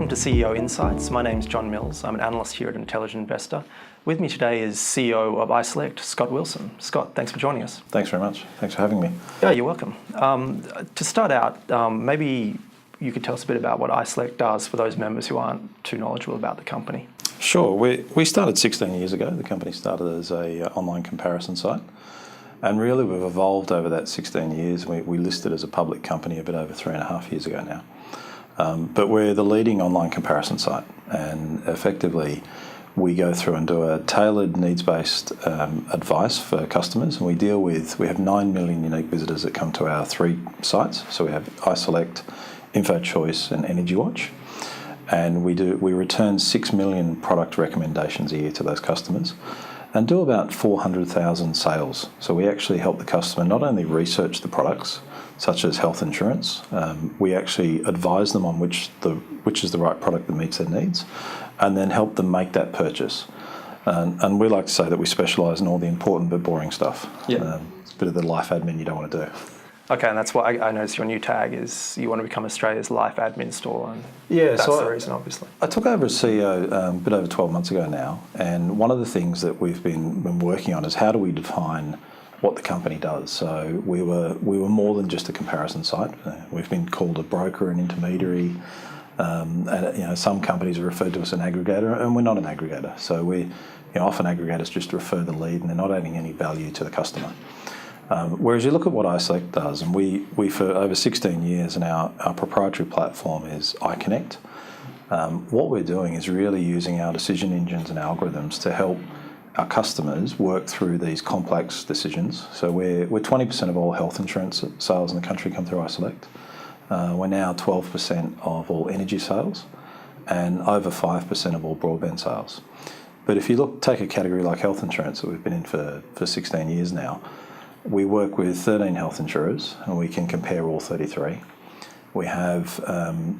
to CEO Insights. My name's Jon Mils. I'm an analyst here at Intelligent Investor. With me today is CEO of iSelect, Scott Wilson. Scott, thanks for joining us. Thanks very much. Thanks for having me. Yeah, you're welcome. To start out, maybe you could tell us a bit about what iSelect does for those members who aren't too knowledgeable about the company. Sure. We started 16 years ago. The company started as an online comparison site. And really we've evolved over that 16 years. We listed as a public company a bit over 3.5 years ago now. But we're the leading online comparison site, and effectively we go through and do a tailored needs-based advice for customers, and we have 9 million unique visitors that come to our 3 sites. So we have iSelect, InfoChoice and Energy Watch, and we return 6 million product recommendations a year to those customers and do about 400,000 sales. So we actually help the customer not only research the products, such as health insurance, we actually advise them on which is the right product that meets their needs, and then help them make that purchase. And we like to say that we specialise in all the important but boring stuff. Yeah. It's a bit of the life admin you don't want to do. Okay, and that's why I noticed your new tag is you want to become Australia's life admin store, and yeah, that's the reason, obviously. I took over as CEO a bit over 12 months ago now, and one of the things that we've been working on is how do we define what the company does. So we were more than just a comparison site. We've been called a broker, an intermediary, and some companies are referred to as an aggregator, and we're not an aggregator. So often aggregators just refer the lead, and they're not adding any value to the customer. Whereas you look at what iSelect does, and we for over 16 years, and our proprietary platform is iConnect. What we're doing is really using our decision engines and algorithms to help our customers work through these complex decisions. So we're 20% of all health insurance sales in the country come through iSelect. We're now 12% of all energy sales and over 5% of all broadband sales. But if you take a category like health insurance that we've been in for 16 years now, we work with 13 health insurers and we can compare all 33. We have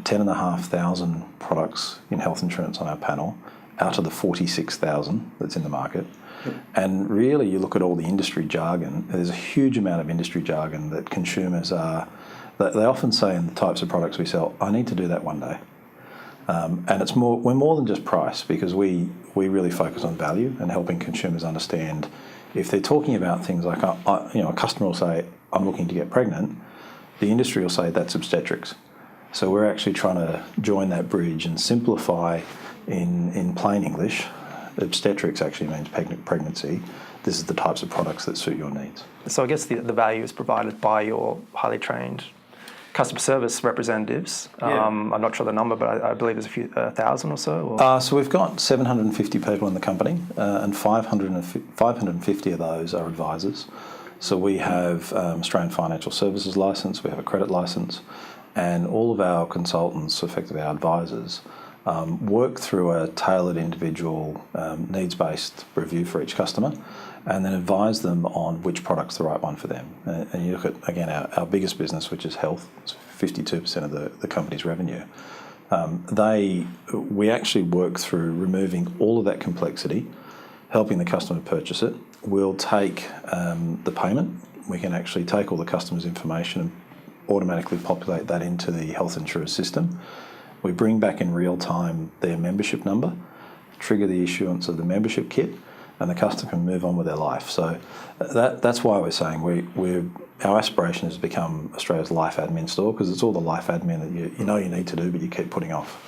10,500 products in health insurance on our panel out of the 46,000 that's in the market. Yep. And really you look at all the industry jargon, there's a huge amount of industry jargon that consumers they often say in the types of products we sell, I need to do that one day. And we're more than just price, because we really focus on value and helping consumers understand. If they're talking about things like, a customer will say, I'm looking to get pregnant, the industry will say that's obstetrics. So we're actually trying to join that bridge and simplify in plain English. Obstetrics actually means pregnancy. This is the types of products that suit your needs. So I guess the value is provided by your highly trained customer service representatives. Yeah. I'm not sure the number, but I believe there's a few thousand or so. So we've got 750 people in the company, and 550 of those are advisors. So we have Australian Financial Services licence, we have a credit licence, and all of our consultants, effectively our advisors, work through a tailored individual needs-based review for each customer, and then advise them on which product's the right one for them. And you look at, again, our biggest business, which is health, it's 52% of the company's revenue. We actually work through removing all of that complexity, helping the customer purchase it. We'll take the payment. We can actually take all the customer's information and automatically populate that into the health insurance system. We bring back in real time their membership number, trigger the issuance of the membership kit, and the customer can move on with their life. So that's why we're saying our aspiration is to become Australia's life admin store, because it's all the life admin that you need to do, but you keep putting off.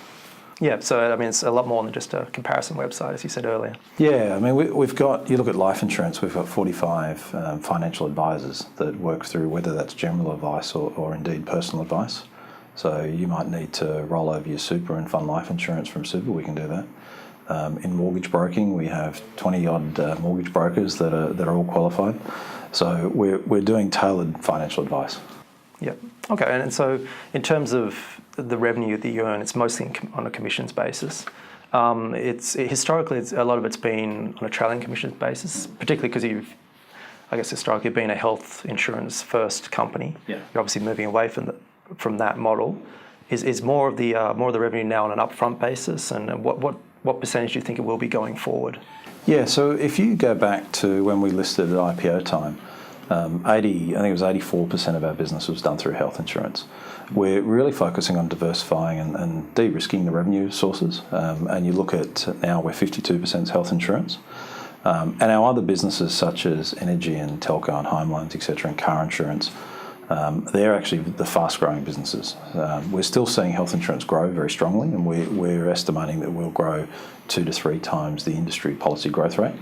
Yeah, so I mean, it's a lot more than just a comparison website, as you said earlier. Yeah, I mean, we've got, you look at life insurance, we've got 45 financial advisors that work through whether that's general advice or indeed personal advice. So you might need to roll over your super and fund life insurance from super, we can do that. In mortgage broking, we have 20-odd mortgage brokers that are all qualified. So we're doing tailored financial advice. Yep. Okay, and so in terms of the revenue that you earn, it's mostly on a commissions basis. Historically, a lot of it's been on a trailing commissions basis, particularly because you've, I guess, historically been a health insurance first company. Yeah. You're obviously moving away from that model. Is more of the revenue now on an upfront basis, and what percentage do you think it will be going forward? Yeah, so if you go back to when we listed at IPO time, I think it was 84% of our business was done through health insurance. We're really focusing on diversifying and de-risking the revenue sources. And you look at now we're 52% health insurance. And our other businesses such as energy and telco and home loans, etc., and car insurance, they're actually the fast-growing businesses. We're still seeing health insurance grow very strongly, and we're estimating that we'll grow 2 to 3 times the industry policy growth rate.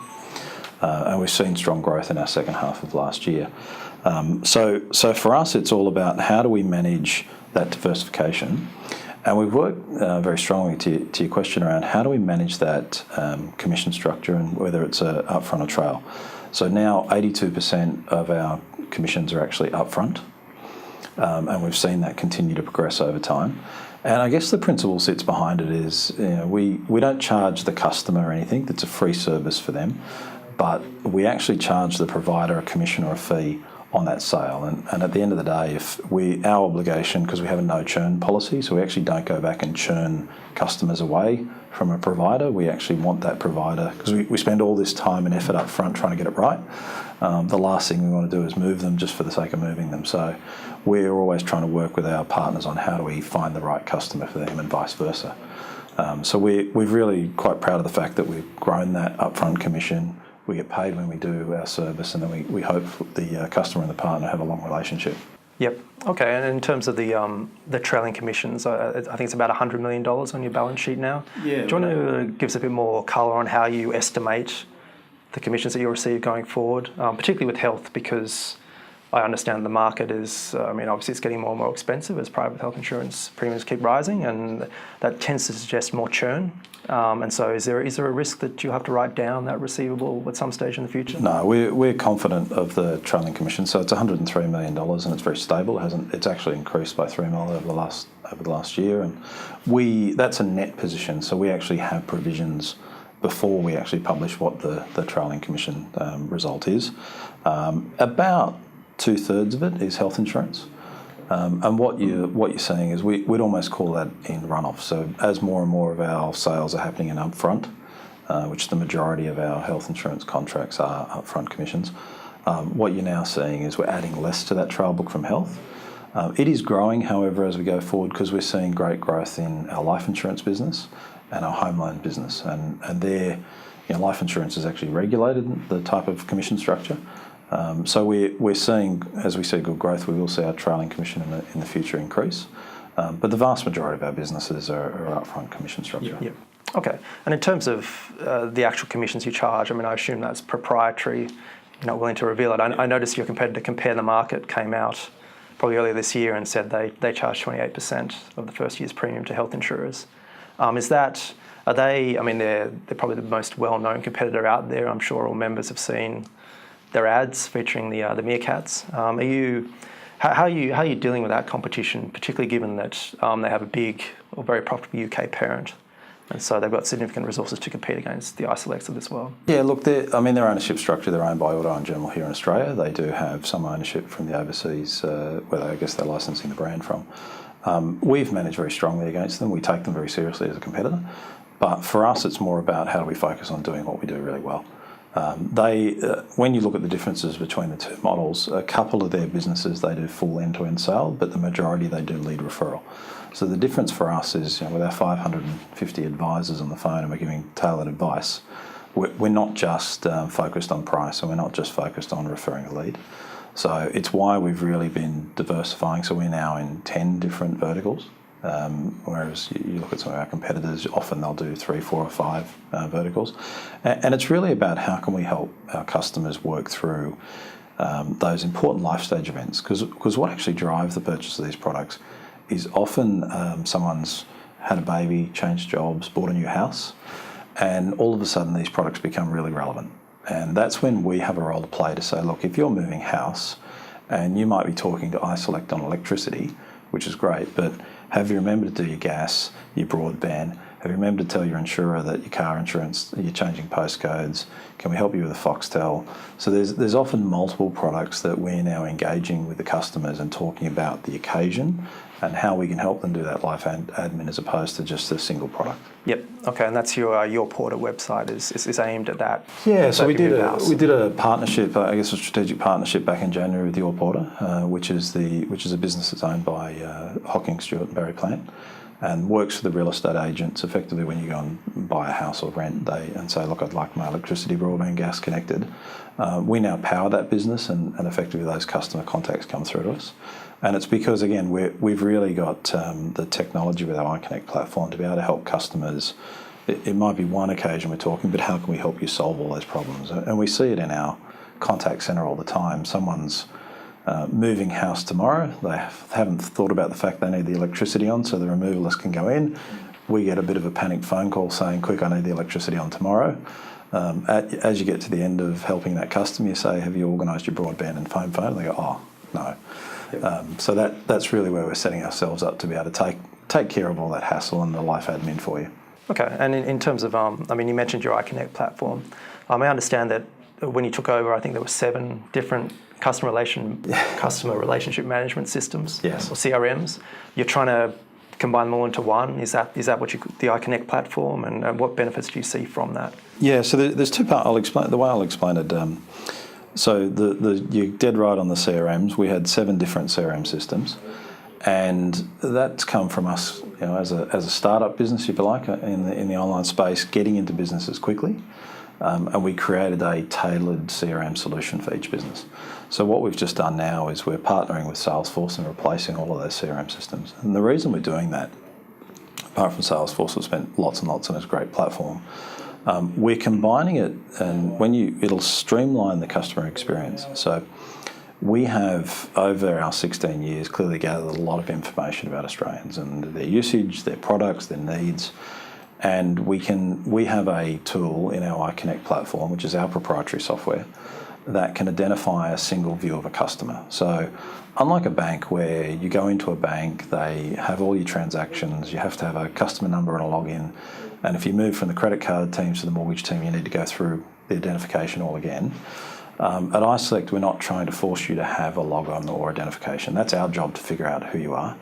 And we've seen strong growth in our second half of last year. So for us, it's all about how do we manage that diversification. And we've worked very strongly to your question around how do we manage that commission structure and whether it's a upfront or trail. So now 82% of our commissions are actually upfront, and we've seen that continue to progress over time. And I guess the principle sits behind it is we don't charge the customer anything. It's a free service for them, but we actually charge the provider a commission or a fee on that sale. And at the end of the day, our obligation, because we have a no churn policy, so we actually don't go back and churn customers away from a provider. We actually want that provider, because we spend all this time and effort up front trying to get it right. The last thing we want to do is move them just for the sake of moving them. So we're always trying to work with our partners on how do we find the right customer for them and vice versa. So we're really quite proud of the fact that we've grown that upfront commission. We get paid when we do our service, and then we hope the customer and the partner have a long relationship. Yep. Okay. And in terms of the trailing commissions, I think it's about $100 million on your balance sheet now. Yeah. Do you want to give us a bit more colour on how you estimate the commissions that you'll receive going forward, particularly with health, because I understand the market is, obviously it's getting more and more expensive as private health insurance premiums keep rising, and that tends to suggest more churn. And so is there a risk that you'll have to write down that receivable at some stage in the future? No, we're confident of the trailing commission. So it's $103 million and it's very stable. It's actually increased by $3 million over the last year. And that's a net position. So we actually have provisions before we actually publish what the trailing commission result is. About 2/3 of it is health insurance. And what you're saying is we'd almost call that in runoff. So as more and more of our sales are happening in upfront, which the majority of our health insurance contracts are upfront commissions, what you're now seeing is we're adding less to that trail book from health. It is growing, however, as we go forward, because we're seeing great growth in our life insurance business and our home loan business. And there, life insurance is actually regulated, the type of commission structure. So we're seeing, as we see good growth, we will see our trailing commission in the future increase. But the vast majority of our businesses are upfront commission structure. Yep. Okay. And in terms of the actual commissions you charge, I assume that's proprietary. You're not willing to reveal it. I noticed your competitor Compare the Market came out probably earlier this year and said they charge 28% of the first year's premium to health insurers. Are they? They're probably the most well-known competitor out there. I'm sure all members have seen their ads featuring the meerkats. How are you dealing with that competition, particularly given that they have a big or very profitable UK parent, and so they've got significant resources to compete against the iSelects of this world? Yeah, look, their ownership structure, they're owned by Auto and General here in Australia. They do have some ownership from the overseas, where I guess they're licensing the brand from. We've managed very strongly against them. We take them very seriously as a competitor. But for us, it's more about how do we focus on doing what we do really well. When you look at the differences between the two models, a couple of their businesses, they do full end-to-end sale, but the majority, they do lead referral. So the difference for us is, with our 550 advisors on the phone and we're giving tailored advice, we're not just focused on price, and we're not just focused on referring a lead. So it's why we've really been diversifying. So we're now in 10 different verticals. Whereas you look at some of our competitors, often they'll do 3, 4 or 5 verticals. And it's really about how can we help our customers work through those important life stage events. Because what actually drives the purchase of these products is often someone's had a baby, changed jobs, bought a new house, and all of a sudden these products become really relevant. And that's when we have a role to play to say, look, if you're moving house and you might be talking to iSelect on electricity, which is great, but have you remembered to do your gas, your broadband, Have you remembered to tell your insurer that your car insurance, you're changing postcodes? Can we help you with a Foxtel? So there's often multiple products that we're now engaging with the customers and talking about the occasion and how we can help them do that life admin as opposed to just a single product. Yep. Okay, and that's your Porter website is aimed at that. Yeah, so we did a partnership, I guess a strategic partnership back in January with Your Porter, which is a business that's owned by Hocking, Stewart and Barry Plant, and works for the real estate agents. Effectively, when you go and buy a house or rent, and say, look, I'd like my electricity, broadband, gas connected. We now power that business, and effectively those customer contacts come through to us. And it's because, again, we've really got the technology with our iConnect platform to be able to help customers. It might be one occasion we're talking, but how can we help you solve all those problems? And we see it in our contact centre all the time. Someone's moving house tomorrow. They haven't thought about the fact they need the electricity on, so the removalist can go in. We get a bit of a panicked phone call saying, quick, I need the electricity on tomorrow. As you get to the end of helping that customer, you say, have you organised your broadband and phone? And they go, oh, no. So that's really where we're setting ourselves up to be able to take care of all that hassle and the life admin for you. Okay, and in terms of, you mentioned your iConnect platform. I understand that when you took over, I think there were 7 different customer relationship management systems, yes, or CRMs. You're trying to combine them all into one. Is that what the iConnect platform, and what benefits do you see from that? Yeah, so there's 2 parts. I'll explain it. So you're dead right on the CRMs. We had 7 different CRM systems, and that's come from us, as a startup business, if you like, in the online space, getting into businesses quickly, and we created a tailored CRM solution for each business. So what we've just done now is we're partnering with Salesforce and replacing all of those CRM systems. And the reason we're doing that, apart from Salesforce, we've spent lots and lots on this great platform. We're combining it, and it'll streamline the customer experience. So we have, over our 16 years, clearly gathered a lot of information about Australians and their usage, their products, their needs, and we have a tool in our iConnect platform, which is our proprietary software, that can identify a single view of a customer. So unlike a bank where you go into a bank, they have all your transactions, you have to have a customer number and a login, and if you move from the credit card teams to the mortgage team, you need to go through the identification all again. At iSelect, we're not trying to force you to have a logon or identification. That's our job, to figure out who you are.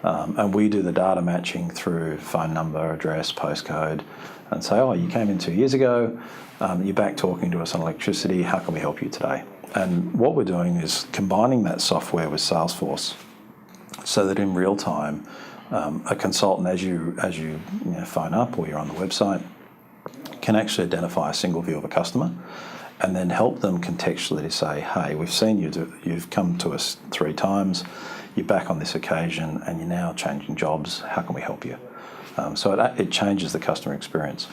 And we do the data matching through phone number, address, postcode, and say, oh, you came in 2 years ago, you're back talking to us on electricity, how can we help you today? And what we're doing is combining that software with Salesforce so that in real time, a consultant, as you phone up or you're on the website, can actually identify a single view of a customer and then help them contextually to say, hey, we've seen you've come to us 3 times, you're back on this occasion and you're now changing jobs, how can we help you? So it changes the customer experience.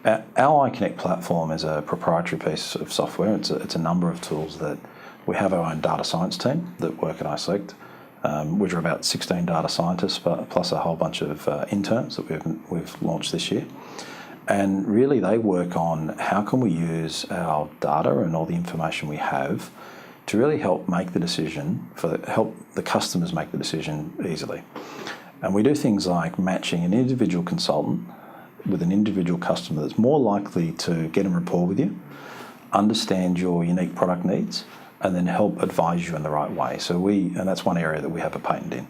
Our iConnect platform is a proprietary piece of software. It's a number of tools that we have our own data science team that work at iSelect, which are about 16 data scientists plus a whole bunch of interns that we've launched this year. And really they work on how can we use our data and all the information we have to really help make the decision, help the customers make the decision easily. And we do things like matching an individual consultant with an individual customer that's more likely to get in rapport with you, understand your unique product needs, and then help advise you in the right way. And that's one area that we have a patent in.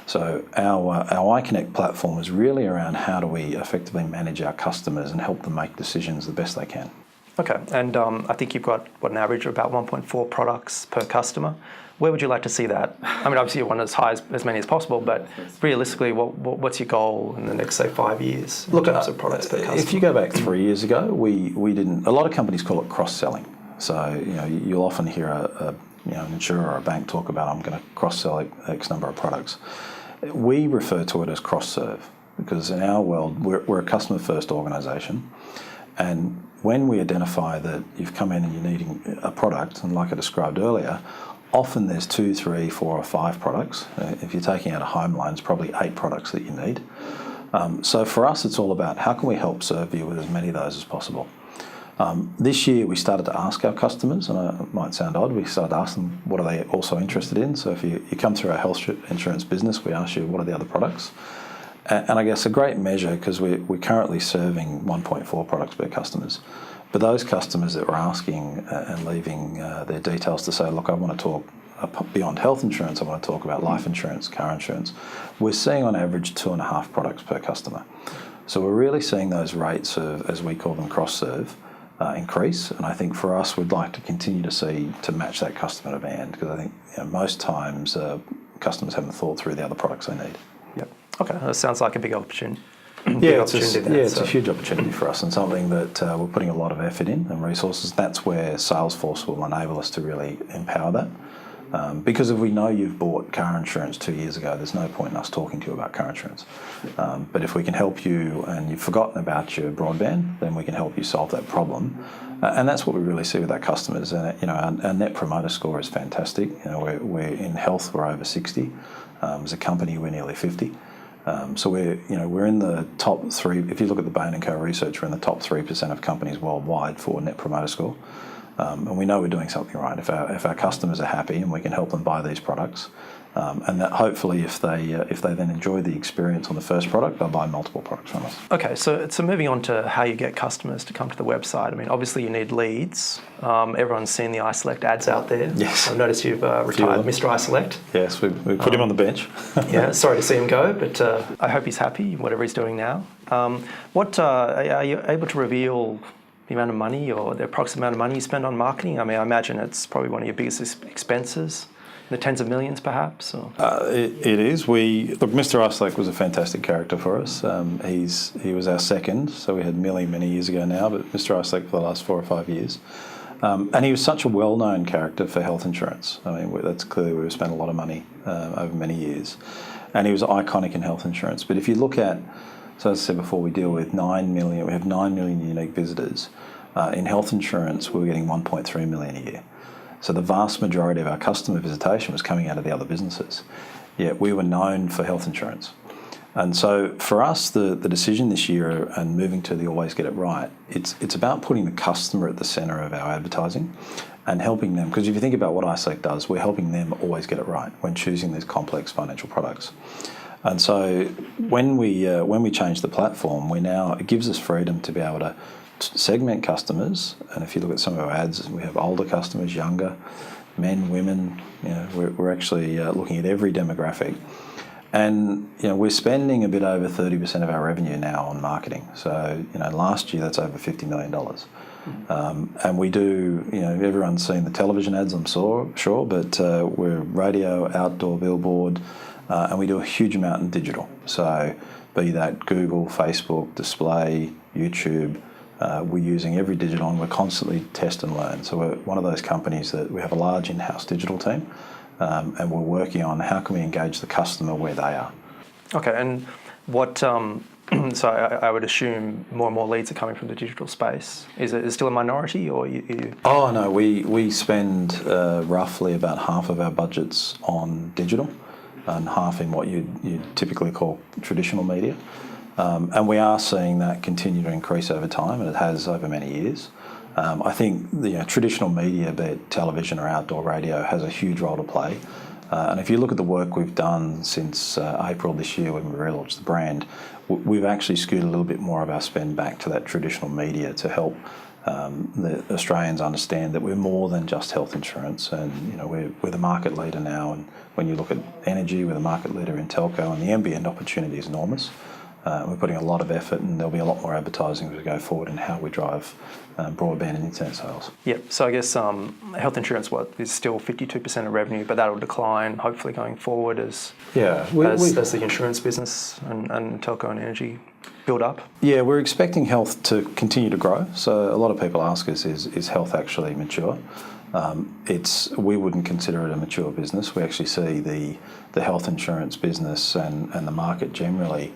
So our iConnect platform is really around how do we effectively manage our customers and help them make decisions the best they can. Okay, and I think you've got an average of about 1.4 products per customer. Where would you like to see that? Obviously you want as high as many as possible, but realistically, what's your goal in the next, say, 5 years in terms of products per customer? If you go back 3 years ago, we didn't. A lot of companies call it cross-selling. So you'll often hear an insurer or a bank talk about, I'm going to cross-sell X number of products. We refer to it as cross-serve because in our world, we're a customer-first organisation, and when we identify that you've come in and you're needing a product, and like I described earlier, often there's 2, 3, 4 or 5 products. If you're taking out a home loan, it's probably 8 products that you need. So for us, it's all about how can we help serve you with as many of those as possible. This year, we started to ask our customers, and it might sound odd, we started to ask them what are they also interested in. So if you come through our health insurance business, we ask you what are the other products. And I guess a great measure, because we're currently serving 1.4 products per customers, but those customers that were asking and leaving their details to say, look, I want to talk beyond health insurance, I want to talk about life insurance, car insurance, we're seeing on average 2.5 products per customer. So we're really seeing those rates of, as we call them, cross-serve, increase. And I think for us, we'd like to continue to match that customer demand, because I think most times customers haven't thought through the other products they need. Yep. Okay, that sounds like a big opportunity. It's a huge opportunity for us, and something that we're putting a lot of effort in and resources. That's where Salesforce will enable us to really empower that. Because if we know you've bought car insurance 2 years ago, there's no point in us talking to you about car insurance. But if we can help you and you've forgotten about your broadband, then we can help you solve that problem. And that's what we really see with our customers. And our Net Promoter Score is fantastic. We're in health, we're over 60. As a company, we're nearly 50. So we're in the top 3. If you look at the Bain & Co research, we're in the top 3% of companies worldwide for Net Promoter Score. And we know we're doing something right. If our customers are happy and we can help them buy these products, and that hopefully if they then enjoy the experience on the first product, they'll buy multiple products from us. Okay, so moving on to how you get customers to come to the website. I mean, obviously you need leads. Everyone's seen the iSelect ads out there. Yes. I've noticed you've retired Mr. iSelect. Yes, we put him on the bench. Yeah, sorry to see him go, but I hope he's happy, whatever he's doing now. What are you able to reveal the amount of money or the approximate amount of money you spend on marketing? I mean, I imagine it's probably one of your biggest expenses, in the tens of millions perhaps? Or? It is. Mr. iSelect was a fantastic character for us. He was our second, so we had Millie many years ago now, but Mr. iSelect for the last 4 or 5 years. And he was such a well-known character for health insurance. I mean, that's clearly where we spent a lot of money over many years. And he was iconic in health insurance. But if you look at, so as I said before, we deal with 9 million, we have 9 million unique visitors. In health insurance, we were getting 1.3 million a year. So the vast majority of our customer visitation was coming out of the other businesses. Yet we were known for health insurance. And so for us, the decision this year and moving to the Always Get It Right, it's about putting the customer at the centre of our advertising and helping them. Because if you think about what iSelect does, we're helping them always get it right when choosing these complex financial products. And so when we change the platform, it gives us freedom to be able to segment customers. And if you look at some of our ads, we have older customers, younger, men, women. We're actually looking at every demographic. And we're spending a bit over 30% of our revenue now on marketing. So last year that's over $50 million. And we do, everyone's seen the television ads, I'm sure, but we're radio, outdoor, billboard. And we do a huge amount in digital. So be that Google, Facebook, display, YouTube, we're using every digital and we're constantly test and learn. So we're one of those companies that we have a large in-house digital team and we're working on how can we engage the customer where they are. Okay, and what, so I would assume more and more leads are coming from the digital space. Is it still a minority or you? Oh no, we spend roughly about half of our budgets on digital and half in what you typically call traditional media. And we are seeing that continue to increase over time, and it has over many years. I think the traditional media, be it television or outdoor radio, has a huge role to play. And if you look at the work we've done since April this year when we relaunched the brand, we've actually skewed a little bit more of our spend back to that traditional media to help the Australians understand that we're more than just health insurance, and we're the market leader now. And when you look at energy, we're the market leader in telco, and the NBN opportunity is enormous. We're putting a lot of effort, and there'll be a lot more advertising as we go forward in how we drive broadband and internet sales. Yep. So I guess health insurance is still 52% of revenue, but that will decline hopefully going forward as the insurance business and telco and energy build up. Yeah, we're expecting health to continue to grow. So a lot of people ask us, is health actually mature? We wouldn't consider it a mature business. We actually see the health insurance business and the market generally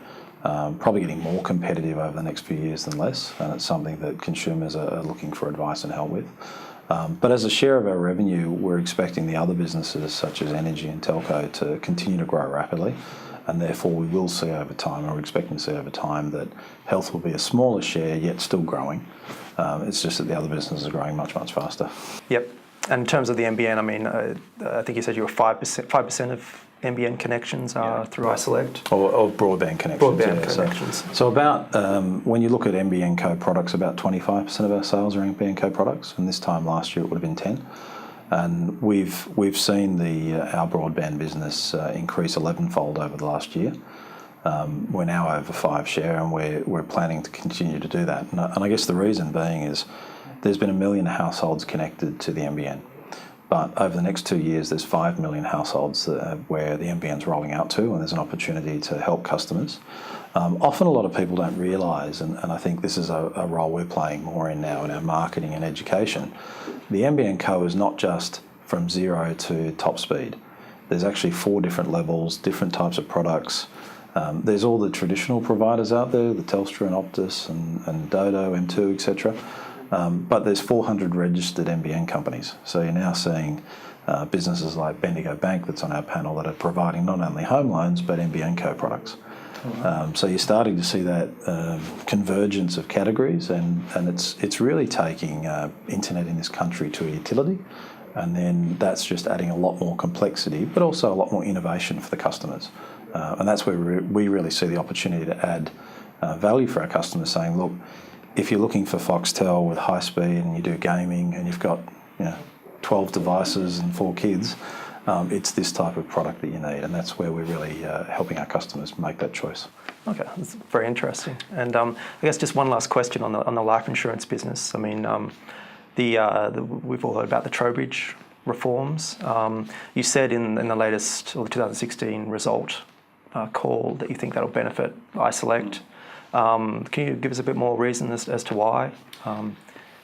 probably getting more competitive over the next few years than less, and it's something that consumers are looking for advice and help with. But as a share of our revenue, we're expecting the other businesses such as energy and telco to continue to grow rapidly, and therefore we will see over time, or we're expecting to see over time, that health will be a smaller share yet still growing. It's just that the other businesses are growing much, much faster. Yep. And in terms of the NBN, I mean, I think you said you were 5% of NBN connections are through iSelect? Or broadband connections. Broadband connections. So about, when you look at NBN Co products, about 25% of our sales are NBN Co products, and this time last year it would have been 10. And we've seen our broadband business increase 11-fold over the last year. We're now over 5 share, and we're planning to continue to do that. And I guess the reason being is there's been 1 million households connected to the NBN. But over the next 2 years, there's 5 million households where the NBN's rolling out to, and there's an opportunity to help customers. Often a lot of people don't realise, and I think this is a role we're playing more in now in our marketing and education, the NBN Co is not just from 0 to top speed. There's actually 4 different levels, different types of products. There's all the traditional providers out there, the Telstra and Optus and Dodo, M2, etc. But there's 400 registered NBN companies. So you're now seeing businesses like Bendigo Bank that's on our panel that are providing not only home loans but NBN Co products. So you're starting to see that convergence of categories, and it's really taking internet in this country to a utility, and then that's just adding a lot more complexity, but also a lot more innovation for the customers. And that's where we really see the opportunity to add value for our customers, saying, look, if you're looking for Foxtel with high speed and you do gaming and you've got 12 devices and 4 kids, it's this type of product that you need, and that's where we're really helping our customers make that choice. Okay, that's very interesting. And I guess just one last question on the life insurance business. I mean, we've all heard about the Trowbridge reforms. You said in the latest, or the 2016 result call, that you think that'll benefit iSelect. Can you give us a bit more reason as to why?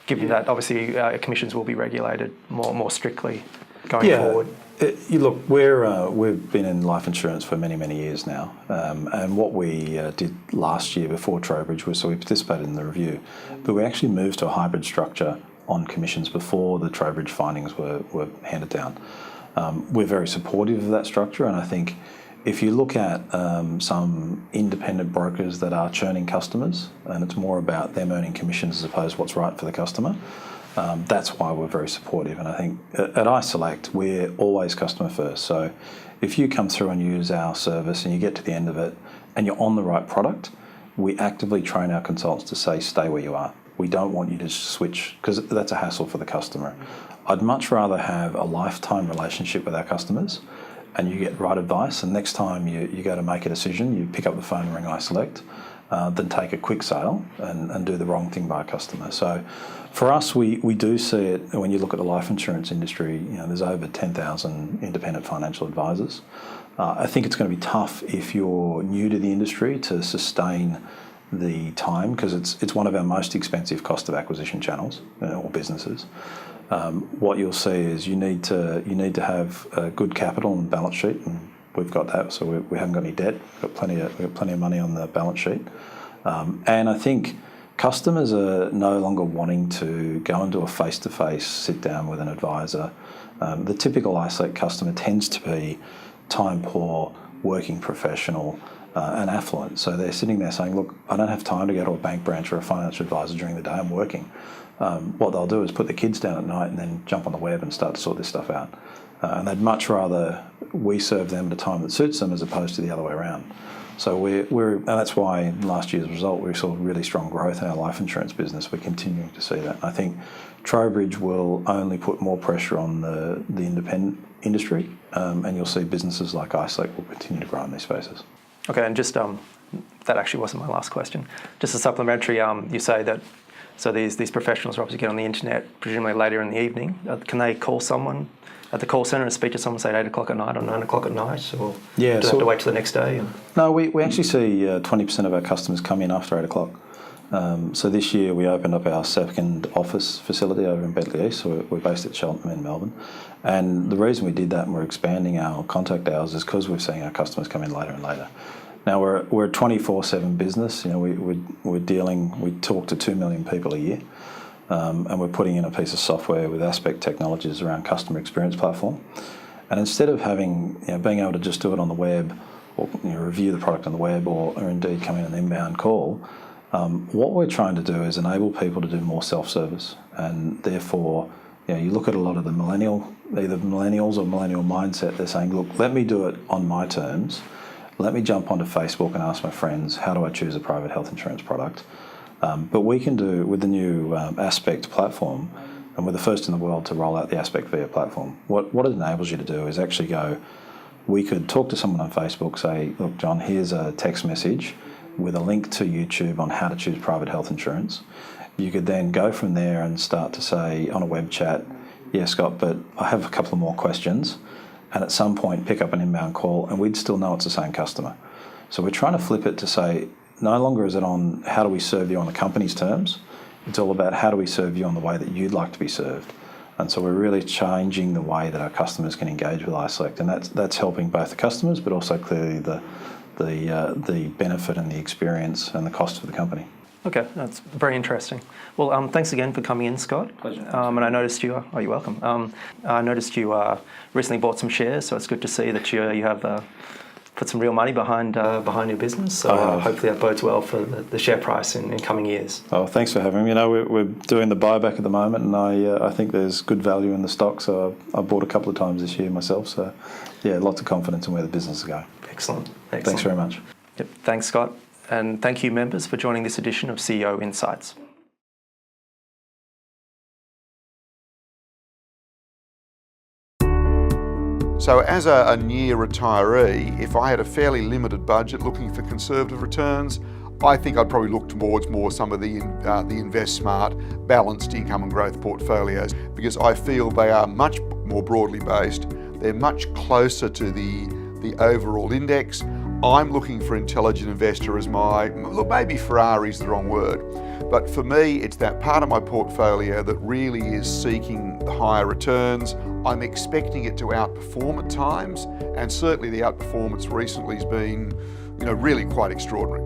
Given that obviously commissions will be regulated more strictly going forward. Look, we've been in life insurance for many, many years now, and what we did last year before Trowbridge was, so we participated in the review, but we actually moved to a hybrid structure on commissions before the Trowbridge findings were handed down. We're very supportive of that structure, and I think if you look at some independent brokers that are churning customers, and it's more about them earning commissions as opposed to what's right for the customer, that's why we're very supportive. And I think at iSelect, we're always customer first. So if you come through and use our service and you get to the end of it and you're on the right product, we actively train our consultants to say, stay where you are. We don't want you to switch, because that's a hassle for the customer. I'd much rather have a lifetime relationship with our customers and you get right advice, and next time you go to make a decision, you pick up the phone and ring iSelect, than take a quick sale and do the wrong thing by a customer. So for us, we do see it, when you look at the life insurance industry, there's over 10,000 independent financial advisors. I think it's going to be tough if you're new to the industry to sustain the time, because it's one of our most expensive cost of acquisition channels, or businesses. What you'll see is you need to have a good capital and balance sheet, and we've got that. So we haven't got any debt. We've got plenty of money on the balance sheet, and I think customers are no longer wanting to go into a face-to-face sit down with an advisor. The typical iSelect customer tends to be time poor, working professional, and affluent. So they're sitting there saying, look, I don't have time to go to a bank branch or a financial advisor during the day, I'm working. What they'll do is put the kids down at night and then jump on the web and start to sort this stuff out. And they'd much rather we serve them at a time that suits them as opposed to the other way around. So and that's why in last year's result we saw really strong growth in our life insurance business. We're continuing to see that. And I think Trowbridge will only put more pressure on the independent industry, and you'll see businesses like iSelect will continue to grow in these spaces. Okay, and just that actually wasn't my last question. Just a supplementary, you say that so these professionals obviously get on the internet presumably later in the evening. Can they call someone at the call centre and speak to someone, say, at 8 o'clock at night or 9 o'clock at night? Or do they have to wait till the next day? No, we actually see 20% of our customers come in after 8 o'clock. So this year we opened up our second office facility over in Bentley East, so we're based at Cheltenham in Melbourne. And the reason we did that and we're expanding our contact hours is because we're seeing our customers come in later and later. Now we're a 24/7 business. We talk to 2 million people a year, and we're putting in a piece of software with Aspect Technologies around customer experience platform. And instead of being able to just do it on the web, or review the product on the web, or indeed come in an inbound call, what we're trying to do is enable people to do more self-service, and therefore You look at a lot of the either millennials or millennial mindset, they're saying, look, let me do it on my terms. Let me jump onto Facebook and ask my friends, how do I choose a private health insurance product? But we can do, with the new Aspect platform, and we're the first in the world to roll out the Aspect via platform, what it enables you to do is actually go, we could talk to someone on Facebook, say, look, John, here's a text message with a link to YouTube on how to choose private health insurance. You could then go from there and start to say on a web chat, yeah, Scott, but I have a couple of more questions, and at some point pick up an inbound call, and we'd still know it's the same customer. So we're trying to flip it to say, no longer is it on how do we serve you on the company's terms, it's all about how do we serve you on the way that you'd like to be served. And so we're really changing the way that our customers can engage with iSelect, and that's helping both the customers, but also clearly the benefit and the experience and the cost for the company. Okay, that's very interesting. Well, thanks again for coming in, Scott. Pleasure. And I noticed you. You're welcome. I noticed you recently bought some shares, so it's good to see that you have put some real money behind your business. So hopefully that bodes well for the share price in coming years. Oh, thanks for having me. We're doing the buyback at the moment, and I think there's good value in the stock. So I bought a couple of times this year myself. So yeah, lots of confidence in where the business is going. Excellent. Thanks very much. Yep. Thanks, Scott. And thank you, members, for joining this edition of CEO Insights. So as a near retiree, if I had a fairly limited budget looking for conservative returns, I think I'd probably look towards more some of the InvestSMART balanced income and growth portfolios, because I feel they are much more broadly based. They're much closer to the overall index. I'm looking for Intelligent Investor as look, maybe Ferrari's the wrong word, but for me, it's that part of my portfolio that really is seeking the higher returns. I'm expecting it to outperform at times, and certainly the outperformance recently has been, really quite extraordinary.